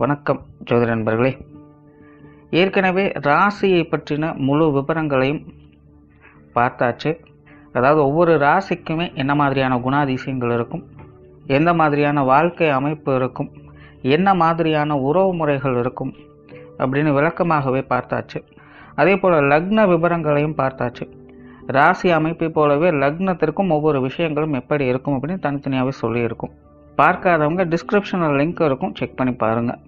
வணக்கம் ஜோதிட நண்பர்களே. ஏற்கனவே ராசியை பற்றின முழு விவரங்களையும் பார்த்தாச்சு. அதாவது ஒவ்வொரு ராசிக்குமே என்ன மாதிரியான குணாதிசயங்கள் இருக்கும், எந்த மாதிரியான வாழ்க்கை அமைப்பு இருக்கும், என்ன மாதிரியான உறவு முறைகள் இருக்கும் அப்படின்னு விளக்கமாகவே பார்த்தாச்சு. அதே போல் லக்ன விவரங்களையும் பார்த்தாச்சு. ராசி அமைப்பை போலவே லக்னத்திற்கும் ஒவ்வொரு விஷயங்களும் எப்படி இருக்கும் அப்படின்னு தனித்தனியாகவே சொல்லியிருக்கும். பார்க்காதவங்க டிஸ்கிரிப்ஷனில் லிங்க் இருக்கும், செக் பண்ணி பாருங்கள்.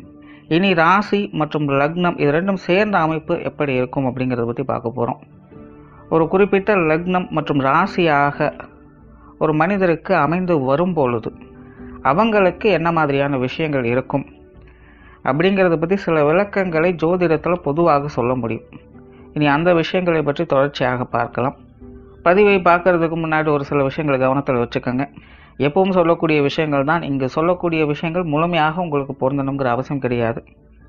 இனி ராசி மற்றும் லக்னம் இது ரெண்டும் சேர்ந்த அமைப்பு எப்படி இருக்கும் அப்படிங்கிறத பற்றி பார்க்க போகிறோம். ஒரு குறிப்பிட்ட லக்னம் மற்றும் ராசியாக ஒரு மனிதருக்கு அமைந்து வரும் பொழுது அவங்களுக்கு என்ன மாதிரியான விஷயங்கள் இருக்கும் அப்படிங்கிறத பற்றி சில விளக்கங்களை ஜோதிடத்தில் பொதுவாக சொல்ல முடியும். இனி அந்த விஷயங்களை பற்றி தொடர்ச்சியாக பார்க்கலாம். பதிவை பார்க்கறதுக்கு முன்னாடி ஒரு சில விஷயங்களை கவனத்தில் வச்சுக்கோங்க. எப்பவும் சொல்லக்கூடிய விஷயங்கள் தான் இங்கு சொல்லக்கூடிய விஷயங்கள் முழுமையாக உங்களுக்கு பொருந்தணுங்கிற அவசியம் கிடையாது.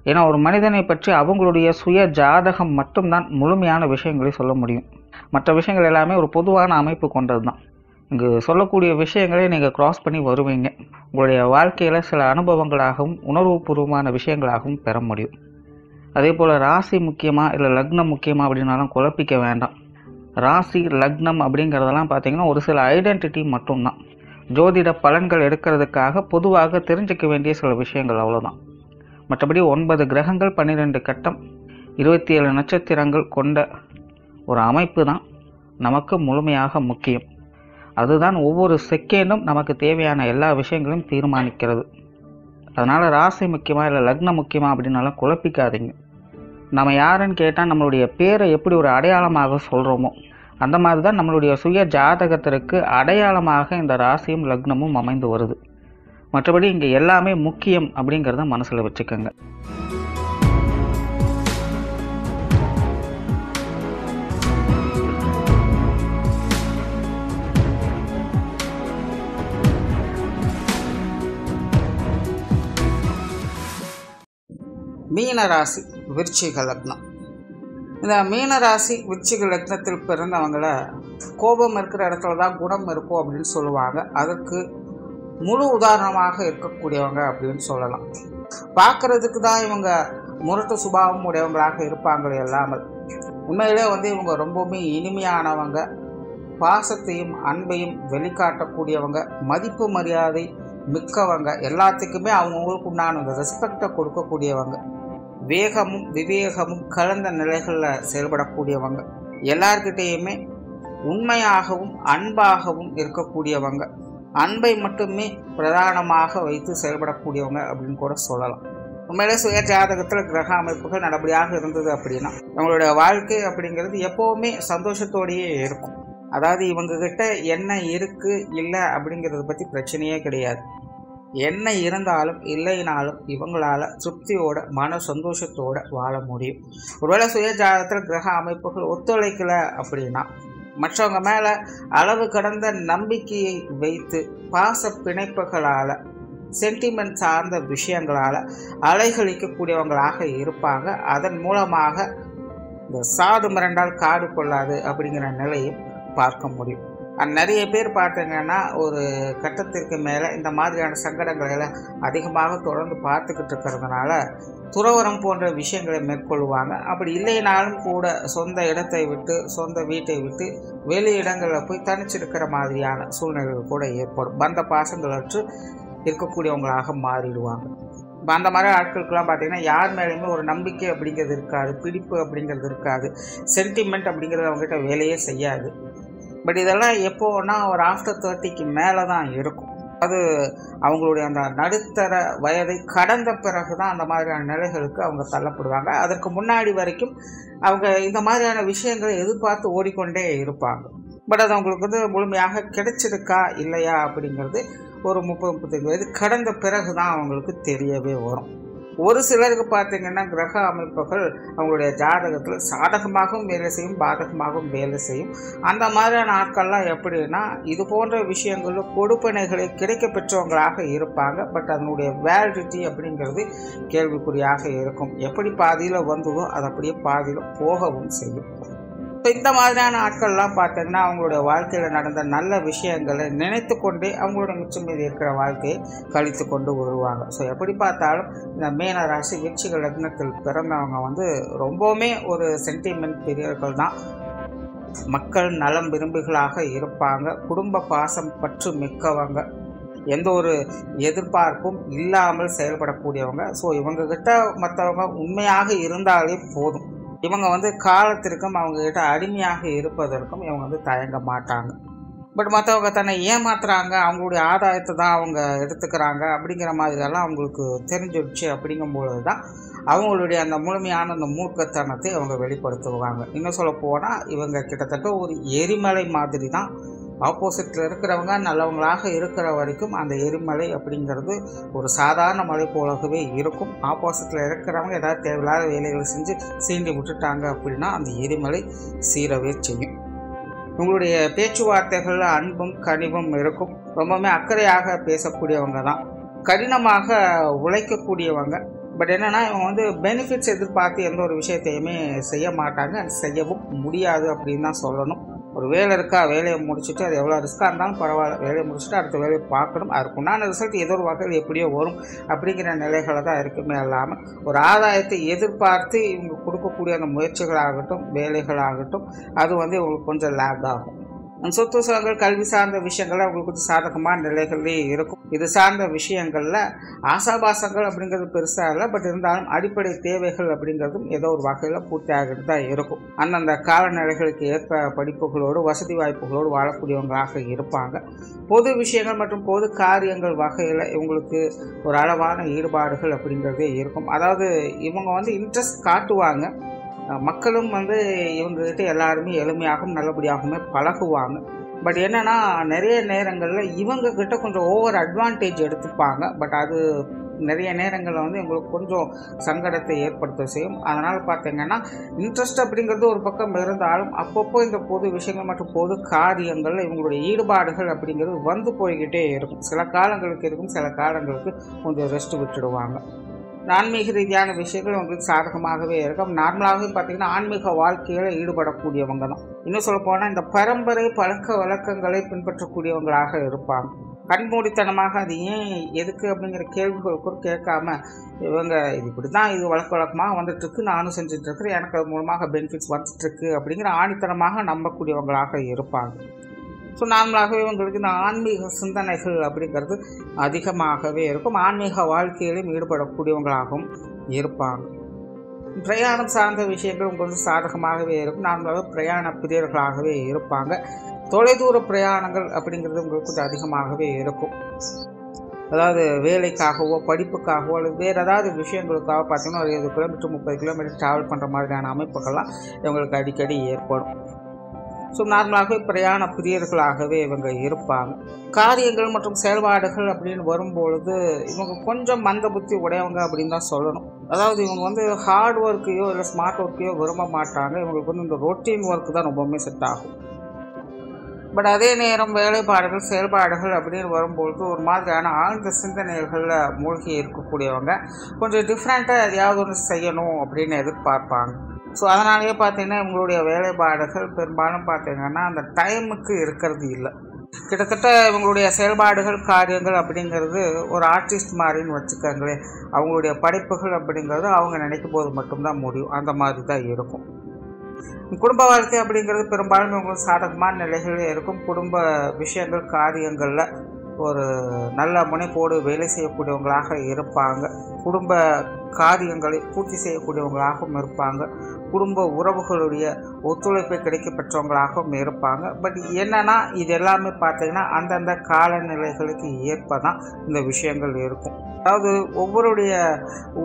ஏன்னா ஒரு மனிதனை பற்றி அவங்களுடைய சுய ஜாதகம் மட்டும்தான் முழுமையான விஷயங்களை சொல்ல முடியும். மற்ற விஷயங்கள் எல்லாமே ஒரு பொதுவான அமைப்பு கொண்டது தான். இங்கு சொல்லக்கூடிய விஷயங்களை நீங்கள் கிராஸ் பண்ணி வருவீங்க. உங்களுடைய வாழ்க்கையில் சில அனுபவங்களாகவும் உணர்வுபூர்வமான விஷயங்களாகவும் பெற முடியும். அதே போல் ராசி முக்கியமாக இல்லை லக்னம் முக்கியமாக அப்படின்னாலும் குழப்பிக்க வேண்டாம். ராசி லக்னம் அப்படிங்கிறதெல்லாம் பார்த்திங்கன்னா ஒரு சில ஐடென்டிட்டி மட்டும்தான். ஜோதிட பலன்கள் எடுக்கிறதுக்காக பொதுவாக தெரிஞ்சிக்க வேண்டிய சில விஷயங்கள் அவ்வளோதான். மற்றபடி 9 கிரகங்கள் 12 கட்டம் 27 நட்சத்திரங்கள் கொண்ட ஒரு அமைப்பு தான் நமக்கு முழுமையாக முக்கியம். அதுதான் ஒவ்வொரு செகண்டும் நமக்கு தேவையான எல்லா விஷயங்களையும் தீர்மானிக்கிறது. அதனால் ராசி முக்கியமாக இல்லை லக்னம் முக்கியமாக அப்படின்னாலும் குழப்பிக்காதீங்க. நம்ம யாருன்னு கேட்டால் நம்மளுடைய பேரை எப்படி ஒரு அடையாளமாக சொல்கிறோமோ அந்த மாதிரி தான் நம்மளுடைய சுய ஜாதகத்திற்கு அடையாளமாக இந்த ராசியும் லக்னமும் அமைந்து வருது. மற்றபடி இங்கே எல்லாமே முக்கியம் அப்படிங்கிறத மனசில் வச்சுக்கோங்க. மீனராசி விருச்சிக லக்னம். இந்த மீனராசி விருச்சிக லக்னத்தில் பிறந்தவங்கள கோபம் இருக்கிற இடத்துல தான் குணம் இருக்கும் அப்படின்னு சொல்லுவாங்க. அதற்கு முழு உதாரணமாக இருக்கக்கூடியவங்க அப்படின்னு சொல்லலாம். பார்க்கறதுக்கு தான் இவங்க முரட்டு சுபாவம் உடையவங்களாக இருப்பாங்களே இல்லாமல் உண்மையிலே இவங்க ரொம்பவுமே இனிமையானவங்க, பாசத்தையும் அன்பையும் வெளிக்காட்டக்கூடியவங்க, மதிப்பு மரியாதை மிக்கவங்க, எல்லாத்துக்குமே அவங்கவுங்களுக்கு உண்டான அந்த ரெஸ்பெக்டை கொடுக்கக்கூடியவங்க, வேகமும் விவேகமும் கலந்த நிலைகளில் செயல்படக்கூடியவங்க, எல்லார்கிட்டேயுமே உண்மையாகவும் அன்பாகவும் இருக்கக்கூடியவங்க, அன்பை மட்டுமே பிரதானமாக வைத்து செயல்படக்கூடியவங்க அப்படின்னு கூட சொல்லலாம். உண்மையிலே சுய ஜாதகத்தில் கிரக அமைப்புகள் நல்லபடியாக இருந்தது அப்படின்னா அவங்களுடைய வாழ்க்கை அப்படிங்கிறது எப்போவுமே சந்தோஷத்தோடையே இருக்கும். அதாவது இவங்ககிட்ட என்ன இருக்குது இல்லை அப்படிங்கிறத பற்றி பிரச்சனையே கிடையாது. என்ன இருந்தாலும் இல்லைனாலும் இவங்களால் திருப்தியோட மன சந்தோஷத்தோடு வாழ முடியும். ஒருவேளை சுய ஜாதகத்தில் கிரக அமைப்புகள் ஒத்துழைக்கலை அப்படின்னா மற்றவங்க மேலே அளவு கடந்த நம்பிக்கையை வைத்து பாச பிணைப்புகளால் சென்டிமெண்ட் சார்ந்த விஷயங்களால் அலைகழிக்கக்கூடியவங்களாக இருப்பாங்க. அதன் மூலமாக இந்த சாது மிரண்டால் காடு கொள்ளாது அப்படிங்கிற நிலையும் பார்க்க முடியும். நிறைய பேர் பார்த்தீங்கன்னா ஒரு கட்டத்திற்கு மேலே இந்த மாதிரியான சங்கடங்களை அதிகமாக தொடர்ந்து பார்த்துக்கிட்டு இருக்கிறதுனால துறவரம் போன்ற விஷயங்களை மேற்கொள்வாங்க. அப்படி இல்லைனாலும் கூட சொந்த இடத்தை விட்டு சொந்த வீட்டை விட்டு வெளி இடங்களில் போய் தனிச்சிருக்கிற மாதிரியான சூழ்நிலைகள் கூட ஏற்படும். பந்த பாசங்களற்று இருக்கக்கூடியவங்களாக மாறிடுவாங்க. அந்த மாதிரி ஆட்களுக்கெல்லாம் பார்த்திங்கன்னா யார் மேலேயுமே ஒரு நம்பிக்கை அப்படிங்கிறது இருக்காது, பிடிப்பு அப்படிங்கிறது இருக்காது, சென்டிமெண்ட் அப்படிங்கிறது அவங்ககிட்ட வேலையே செய்யாது. பட் இதெல்லாம் எப்போன்னா ஒரு ஆஃப்டர் 30க்கு மேலே தான் இருக்கும். அது அவங்களுடைய அந்த நடுத்தர வயதை கடந்த பிறகு தான் அந்த மாதிரியான நிலைகளுக்கு அவங்க தள்ளப்படுவாங்க. அதற்கு முன்னாடி வரைக்கும் அவங்க இந்த மாதிரியான விஷயங்களை எதிர்பார்த்து ஓடிக்கொண்டே இருப்பாங்க. பட் அது அவங்களுக்கு முழுமையாக கிடைச்சிருக்கா இல்லையா அப்படிங்கிறது ஒரு 30-35 வயது கடந்த பிறகு தான் அவங்களுக்கு தெரியவே வரும். ஒரு சிலருக்கு பார்த்திங்கன்னா கிரக அமைப்புகள் அவங்களுடைய ஜாதகத்தில் சாதகமாகவும் வேலை செய்யும், பாதகமாகவும் வேலை செய்யும். அந்த மாதிரியான ஆட்கள்லாம் எப்படின்னா இது போன்ற விஷயங்களில் கொடுப்பனைகளை கிடைக்க பெற்றவங்களாக இருப்பாங்க. பட் அதனுடைய வேலிடிட்டி அப்படிங்கிறது கேள்விக்குறியாக இருக்கும். எப்படி பாதியில் வந்ததோ அது அப்படியே பாதியில் போகவும் செய்யும். இப்போ இந்த மாதிரியான ஆட்கள்லாம் பார்த்தீங்கன்னா அவங்களுடைய வாழ்க்கையில் நடந்த நல்ல விஷயங்களை நினைத்து கொண்டே அவங்களோட மிச்சம் மீதி இருக்கிற வாழ்க்கையை கழித்து கொண்டு வருவாங்க. ஸோ எப்படி பார்த்தாலும் இந்த மீன ராசி விருச்சிக லக்னத்தில் பிறந்தவங்க வந்து ரொம்பவுமே ஒரு சென்டிமெண்ட் பிரியர்கள் தான். மக்கள் நலம் விரும்பிகளாக இருப்பாங்க. குடும்ப பாசம் பற்று மிக்கவங்க. எந்த ஒரு எதிர்பார்ப்பும் இல்லாமல் செயல்படக்கூடியவங்க. ஸோ இவங்கக்கிட்ட மற்றவங்க உண்மையாக இருந்தாலே போதும். இவங்க வந்து காலத்திற்கும் அவங்கக்கிட்ட அடிமையாக இருப்பதற்கும் இவங்க வந்து தயங்க மாட்டாங்க. பட் மற்றவங்க தன்னை ஏமாத்துறாங்க, அவங்களுடைய ஆதாயத்தை தான் அவங்க எடுத்துக்கிறாங்க அப்படிங்கிற மாதிரியெல்லாம் அவங்களுக்கு தெரிஞ்சிடுச்சு. அப்படிங்கும்பொழுது தான் அவங்களுடைய அந்த முழுமையான அந்த மூர்க்கத்தனத்தை அவங்க வெளிப்படுத்துவாங்க. இன்னும் சொல்ல போனால் இவங்க கிட்டத்தட்ட ஒரு எரிமலை மாதிரி தான். ஆப்போசிட்டில் இருக்கிறவங்க நல்லவங்களாக இருக்கிற வரைக்கும் அந்த எரிமலை அப்படிங்கிறது ஒரு சாதாரண மலை போலவே இருக்கும். ஆப்போசிட்டில் இருக்கிறவங்க ஏதாவது தேவையில்லாத வேலைகளை செஞ்சு சீண்டி விட்டுட்டாங்க அப்படின்னா அந்த எரிமலை சீரவே செய்யும். உங்களுடைய பேச்சுவார்த்தைகளில் அன்பும் கனிவும் இருக்கும். ரொம்பவுமே அக்கறையாக பேசக்கூடியவங்க தான். கடினமாக உழைக்கக்கூடியவங்க. பட் என்னென்னா இவங்க வந்து பெனிஃபிட்ஸ் எதிர்பார்த்து எந்த ஒரு விஷயத்தையுமே செய்ய மாட்டாங்க, செய்யவும் முடியாது அப்படின்னு தான் சொல்லணும். ஒரு வேலை இருக்கா, வேலையை முடிச்சுட்டு அது எவ்வளோ ரிஸ்க்காக இருந்தாலும் பரவாயில்ல, வேலையை முடிச்சுட்டு அடுத்த வேலையை பார்க்கணும். அதுக்கு உண்டான ரிசல்ட் ஏதோ ஒரு வகையில் எப்படியோ வரும் அப்படிங்கிற நிலைகளை தான் இருக்குமே இல்லாமல் ஒரு ஆதாயத்தை எதிர்பார்த்து இவங்க கொடுக்கக்கூடிய அந்த முயற்சிகளாகட்டும் வேலைகளாகட்டும் அது வந்து இவங்களுக்கு கொஞ்சம் லேக் ஆகும். சொத்து சுகங்கள் கல்வி சார்ந்த விஷயங்கள் அவங்களுக்கு கொஞ்சம் சாதகமான நிலைகளே இருக்கும். இது சார்ந்த விஷயங்களில் ஆசாபாசங்கள் அப்படிங்கிறது பெருசாக இல்லை. பட் இருந்தாலும் அடிப்படை தேவைகள் அப்படிங்கிறதும் ஏதோ ஒரு வகையில் பூர்த்தி ஆகிட்டு தான் இருக்கும். அந்தந்த காலநிலைகளுக்கு ஏற்ப படிப்புகளோடு வசதி வாய்ப்புகளோடு வாழக்கூடியவங்களாக இருப்பாங்க. பொது விஷயங்கள் மற்றும் பொது காரியங்கள் வகையில் இவங்களுக்கு ஒரு அளவான ஈடுபாடுகள் அப்படிங்கிறதே இருக்கும். அதாவது இவங்க வந்து இன்ட்ரெஸ்ட் காட்டுவாங்க. மக்களும் வந்து இவங்ககிட்ட எல்லாருமே எளிமையாகவும் நல்லபடியாகவுமே பழகுவாங்க. பட் என்னென்னா நிறைய நேரங்களில் இவங்கக்கிட்ட கொஞ்சம் ஓவர் அட்வான்டேஜ் எடுத்துப்பாங்க. பட் அது நிறைய நேரங்களில் வந்து இவங்களுக்கு கொஞ்சம் சங்கடத்தை ஏற்படுத்த செய்யும். அதனால் பார்த்திங்கன்னா இன்ட்ரெஸ்ட் அப்படிங்கிறது ஒரு பக்கம் இருந்தாலும் அப்பப்போ இந்த பொது விஷயங்கள் மற்றும் பொது காரியங்களில் இவங்களுடைய ஈடுபாடுகள் அப்படிங்கிறது வந்து போய்கிட்டே இருக்கும். சில காலங்களுக்கு இருக்கும், சில காலங்களுக்கு கொஞ்சம் ரெஸ்ட் விட்டுடுவாங்க. ஆன்மீக ரீதியான விஷயங்கள் உங்களுக்கு சாதகமாகவே இருக்கும். நார்மலாகவே பார்த்திங்கன்னா ஆன்மீக வாழ்க்கையில் ஈடுபடக்கூடியவங்க தான். இன்னும் சொல்லப்போனால் இந்த பரம்பரை பழக்க வழக்கங்களை பின்பற்றக்கூடியவங்களாக இருப்பாங்க. கண்மூடித்தனமாக அது ஏன் எதுக்கு அப்படிங்கிற கேள்விகள் கூட கேட்காம இவங்க இது இப்படி தான், இது வழக்கமாக வந்துட்டுருக்கு, நானும் செஞ்சிட்ருக்கிறேன், எனக்கு அது மூலமாக பெனிஃபிட்ஸ் வந்துட்டுருக்கு அப்படிங்கிற ஆணித்தனமாக நம்பக்கூடியவங்களாக இருப்பாங்க. ஸோ நார்மலாகவே இவங்களுக்கு இந்த ஆன்மீக சிந்தனைகள் அப்படிங்கிறது அதிகமாகவே இருக்கும். ஆன்மீக வாழ்க்கையிலும் ஈடுபடக்கூடியவங்களாகவும் இருப்பாங்க. பிரயாணம் சார்ந்த விஷயங்கள் உங்களுக்கு சாதகமாகவே இருக்கும். நார்மலாகவே பிரயாண பிரியர்களாகவே இருப்பாங்க. தொலைதூர பிரயாணங்கள் அப்படிங்கிறது உங்களுக்கு கொஞ்சம் அதிகமாகவே இருக்கும். அதாவது வேலைக்காகவோ படிப்புக்காகவோ அல்லது வேறு ஏதாவது விஷயங்களுக்காக பார்த்திங்கன்னா ஒரு 20 கிலோமீட்டர் 30 கிலோமீட்டர் ட்ராவல் பண்ணுற மாதிரியான அமைப்புகள்லாம் இவங்களுக்கு அடிக்கடி ஏற்படும். ஸோ நார்மலாகவே பிரயாண பிரியர்களாகவே இவங்க இருப்பாங்க. காரியங்கள் மற்றும் செயல்பாடுகள் அப்படின்னு வரும்பொழுது இவங்க கொஞ்சம் மந்த புத்தி உடையவங்க அப்படின்னு தான் சொல்லணும். அதாவது இவங்க வந்து ஹார்ட் ஒர்க்கையோ இல்லை ஸ்மார்ட் ஒர்க்கையோ விரும்ப மாட்டாங்க. இவங்களுக்கு வந்து இந்த ரொட்டீன் ஒர்க்கு தான் ரொம்பவுமே செட் ஆகும். பட் அதே நேரம் வேலைப்பாடுகள் செயல்பாடுகள் அப்படின்னு வரும்பொழுது ஒரு மாதிரியான ஆழ்ந்த சிந்தனைகளில் மூழ்கி இருக்கக்கூடியவங்க கொஞ்சம் டிஃப்ரெண்ட்டாக எதையாவது ஒன்று செய்யணும் அப்படின்னு எதிர்பார்ப்பாங்க. ஸோ அதனாலேயே பார்த்திங்கன்னா இவங்களுடைய வேலைப்பாடுகள் பெரும்பாலும் பார்த்திங்கன்னா அந்த டைமுக்கு இருக்கிறது இல்லை. கிட்டத்தட்ட இவங்களுடைய செயல்பாடுகள் காரியங்கள் அப்படிங்கிறது ஒரு ஆர்டிஸ்ட் மாதிரின்னு வச்சுக்கோங்களேன். அவங்களுடைய படைப்புகள் அப்படிங்கிறது அவங்க நினைக்கும் போது மட்டும்தான் முடியும். அந்த மாதிரி தான் இருக்கும். குடும்ப வாழ்க்கை அப்படிங்கிறது பெரும்பாலும் இவங்களுக்கு சாதகமான நிலைகளே இருக்கும். குடும்ப விஷயங்கள் காரியங்களில் ஒரு நல்ல முனைப்போடு வேலை செய்யக்கூடியவங்களாக இருப்பாங்க. குடும்ப காரியங்களை பூர்த்தி செய்யக்கூடியவங்களாகவும் இருப்பாங்க. குடும்ப உறவுகளுடைய ஒத்துழைப்பை கிடைக்க பெற்றவங்களாகவும் இருப்பாங்க. பட் என்னென்னா இது எல்லாமே பார்த்திங்கன்னா அந்தந்த காலநிலைகளுக்கு ஏற்ப தான் இந்த விஷயங்கள் இருக்கும். அதாவது ஒவ்வொருடைய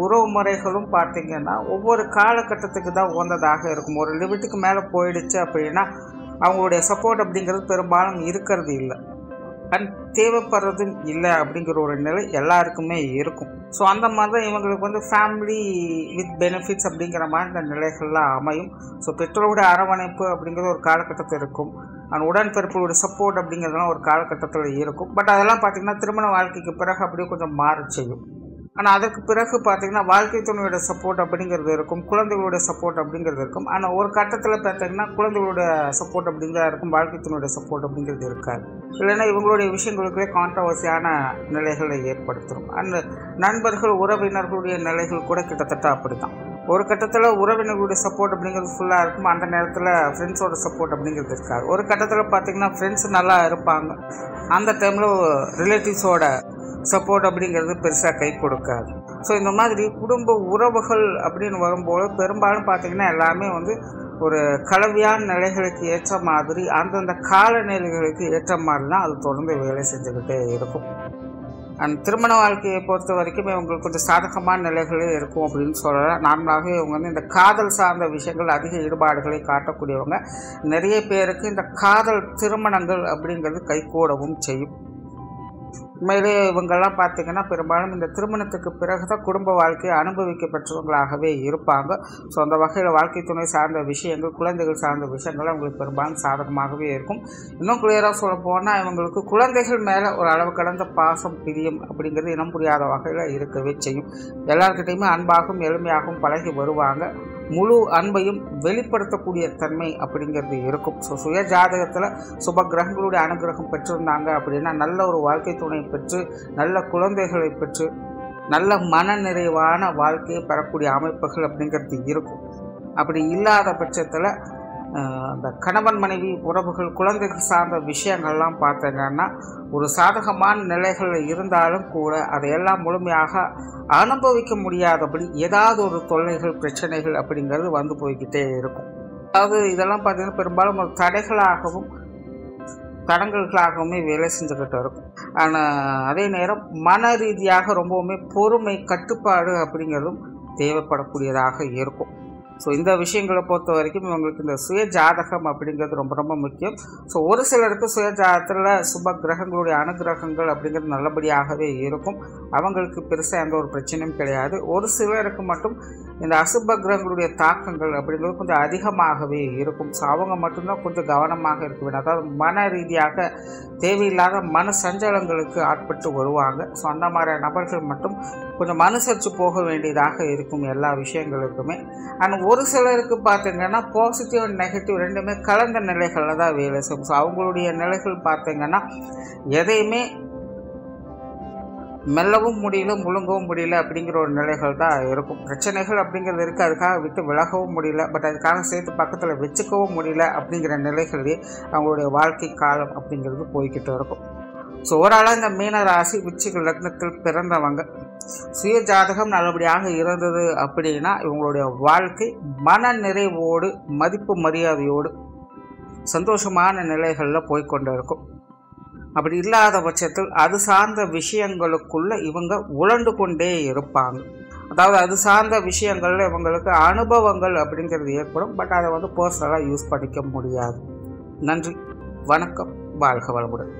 உறவு முறைகளும் பார்த்திங்கன்னா ஒவ்வொரு காலகட்டத்துக்கு தான் உகந்ததாக இருக்கும். ஒரு லிமிட்டுக்கு மேலே போயிடுச்சு அப்படின்னா அவங்களுடைய சப்போர்ட் அப்படிங்கிறது பெரும்பாலும் இருக்கிறது இல்லை, தேவைப்படுறதும் இல்லை அப்படிங்கிற ஒரு நிலை எல்லாருக்குமே இருக்கும். ஸோ அந்த மாதிரி தான் இவங்களுக்கு வந்து ஃபேமிலி வித் பெனிஃபிட்ஸ் அப்படிங்கிற மாதிரி இந்த நிலைகள்லாம் அமையும். ஸோ பெற்றோருடைய அரவணைப்பு அப்படிங்கிறது ஒரு காலகட்டத்தில் இருக்கும். அந்த உடன்பிறப்புடைய சப்போர்ட் அப்படிங்கிறதுலாம் ஒரு காலகட்டத்தில் இருக்கும். பட் அதெல்லாம் பார்த்திங்கன்னா திருமண வாழ்க்கைக்கு பிறகு அப்படியே கொஞ்சம் மாற செய்யும். ஆனால் அதற்கு பிறகு பார்த்தீங்கன்னா வாழ்க்கை துணையோட சப்போர்ட் அப்படிங்கிறது இருக்கும், குழந்தைகளோட சப்போர்ட் அப்படிங்கிறது இருக்கும். ஆனால் ஒரு கட்டத்தில் பார்த்தீங்கன்னா குழந்தைகளோட சப்போர்ட் அப்படிங்கிறதா இருக்கும், வாழ்க்கை துணையோட சப்போர்ட் அப்படிங்கிறது இருக்காது. இல்லைன்னா இவங்களுடைய விஷயங்களுக்கே கான்ட்ரவர்சியான நிலைகளை ஏற்படுத்தும். அந்த நண்பர்கள் உறவினர்களுடைய நிலைகள் கூட கிட்டத்தட்ட அப்படி தான். ஒரு கட்டத்தில் உறவினர்களுடைய சப்போர்ட் அப்படிங்கிறது ஃபுல்லாக இருக்கும், அந்த நேரத்தில் ஃப்ரெண்ட்ஸோட சப்போர்ட் அப்படிங்கிறது இருக்காது. ஒரு கட்டத்தில் பார்த்திங்கன்னா ஃப்ரெண்ட்ஸ் நல்லா இருப்பாங்க, அந்த டைமில் ரிலேட்டிவ்ஸோட சப்போர்ட் அப்படிங்கிறது பெருசாக கை கொடுக்காது. ஸோ இந்த மாதிரி குடும்ப உறவுகள் அப்படின்னு வரும்போது பெரும்பாலும் பார்த்திங்கன்னா எல்லாமே ஒரு கலவையான நிலைகளுக்கு ஏற்ற மாதிரி அந்தந்த காலநிலைகளுக்கு ஏற்ற மாதிரி தான் அது தொடர்ந்து வேலை செஞ்சுக்கிட்டே இருக்கும். அண்ட் திருமண வாழ்க்கையை பொறுத்த வரைக்கும் இவங்களுக்கு கொஞ்சம் சாதகமான நிலைகளே இருக்கும் அப்படின்னு சொல்லலாம். நார்மலாகவே இவங்க இந்த காதல் சார்ந்த விஷயங்கள் அதிக ஈடுபாடுகளை காட்டக்கூடியவங்க. நிறைய பேருக்கு இந்த காதல் திருமணங்கள் அப்படிங்கிறது கைகூடவும் செய்யும். உண்மையிலே இவங்கெல்லாம் பார்த்திங்கன்னா பெரும்பாலும் இந்த திருமணத்துக்கு பிறகு தான் குடும்ப வாழ்க்கையை அனுபவிக்க பெற்றவங்களாகவே இருப்பாங்க. ஸோ அந்த வகையில் வாழ்க்கை துணை சார்ந்த விஷயங்கள், குழந்தைகள் சார்ந்த விஷயங்கள் அவங்களுக்கு பெரும்பாலும் சாதகமாகவே இருக்கும். இன்னும் கிளியராக சொல்ல போனால் இவங்களுக்கு குழந்தைகள் மேலே ஒரு அளவு கடந்த பாசம், பிரியம் அப்படிங்கிறது இனம் புரியாத வகையில் இருக்கவே செய்யும். எல்லாருக்கிட்டையுமே அன்பாகவும் எளிமையாகவும் பழகி வருவாங்க. முழு அன்பையும் வெளிப்படுத்தக்கூடிய தன்மை அப்படிங்கிறது இருக்கும். ஸோ சுய ஜாதகத்தில் சுப கிரகங்களுடைய அனுகிரகம் பெற்றிருந்தாங்க அப்படின்னா நல்ல ஒரு வாழ்க்கை துணை பெற்று, நல்ல குழந்தைகளை பெற்று, நல்ல மன நிறைவான வாழ்க்கையை பெறக்கூடிய அமைப்புகள் அப்படிங்கிறது இருக்கும். அப்படி இல்லாத பட்சத்தில் அந்த கணவன் மனைவி உறவுகள், குழந்தைகள் சார்ந்த விஷயங்கள்லாம் பார்த்தீங்கன்னா ஒரு சாதகமான நிலைகளில் இருந்தாலும் கூட அதையெல்லாம் முழுமையாக அனுபவிக்க முடியாதபடி ஏதாவது ஒரு தொல்லைகள், பிரச்சனைகள் அப்படிங்கிறது வந்து போய்கிட்டே இருக்கும். அதாவது இதெல்லாம் பார்த்திங்கன்னா பெரும்பாலும் ஒரு தடைகளாகவும் தடங்கல்களாகவுமே வேலை செஞ்சுக்கிட்டு இருக்கும். ஆனால் அதே நேரம் மன ரீதியாக ரொம்பவுமே பொறுமை, கட்டுப்பாடு அப்படிங்கிறதும் தேவைப்படக்கூடியதாக இருக்கும். ஸோ இந்த விஷயங்களை பொறுத்த வரைக்கும் இவங்களுக்கு இந்த சுய ஜாதகம் அப்படிங்கிறது ரொம்ப ரொம்ப முக்கியம். ஸோ ஒரு சிலருக்கு சுய ஜாதகத்தில் சுப கிரகங்களுடைய அனுகிரகங்கள் அப்படிங்கிறது நல்லபடியாகவே இருக்கும், அவங்களுக்கு பெருசாக எந்த ஒரு பிரச்சனையும் கிடையாது. ஒரு சிலருக்கு மட்டும் இந்த அசுப கிரகங்களுடைய தாக்கங்கள் அப்படிங்கிறது கொஞ்சம் அதிகமாகவே இருக்கும். ஸோ அவங்க மட்டும்தான் கொஞ்சம் கவனமாக இருக்க வேண்டும். அதாவது மன ரீதியாக தேவையில்லாத மன சஞ்சலங்களுக்கு ஆட்பட்டு வருவாங்க. ஸோ அந்த மாதிரியான நபர்கள் மட்டும் கொஞ்சம் மனுசரித்து போக வேண்டியதாக இருக்கும் எல்லா விஷயங்களுக்குமே. ஆனால் ஒரு சிலருக்கு பார்த்திங்கன்னா பாசிட்டிவ் அண்ட் நெகட்டிவ் ரெண்டுமே கலந்த நிலைகளில் தான் வேலை செய்யும். ஸோ அவங்களுடைய நிலைகள் பார்த்திங்கன்னா எதையுமே மெல்லவும் முடியல, முழுங்கவும் முடியல அப்படிங்கிற ஒரு நிலைகள் தான் இருக்கும். பிரச்சனைகள் அப்படிங்கிறது இருக்குது, அதுக்காக விட்டு விலகவும் முடியல, பட் அதுக்காக சேர்த்து பக்கத்தில் வச்சுக்கவும் முடியல அப்படிங்கிற நிலைகளே அவங்களுடைய வாழ்க்கை காலம் அப்படிங்கிறது போய்கிட்டு இருக்கும். ஸோ ஓவராலாக இந்த மீன ராசி விருச்சிக லக்னத்தில் பிறந்தவங்க சுய ஜாதகம் நல்லபடியாக இருந்தது அப்படின்னா இவங்களுடைய வாழ்க்கை மன நிறைவோடு, மதிப்பு மரியாதையோடு, சந்தோஷமான நிலைகளில் போய்கொண்டு இருக்கும். அப்படி இல்லாத பட்சத்தில் அது சார்ந்த விஷயங்களுக்குள்ள இவங்க உழண்டு கொண்டே இருப்பாங்க. அதாவது அது சார்ந்த விஷயங்கள்ல இவங்களுக்கு அனுபவங்கள் அப்படிங்கிறது ஏற்படும், பட் அதை பர்சனலாக யூஸ் பண்ணிக்க முடியாது. நன்றி, வணக்கம், வாழ்க வளமுடன்.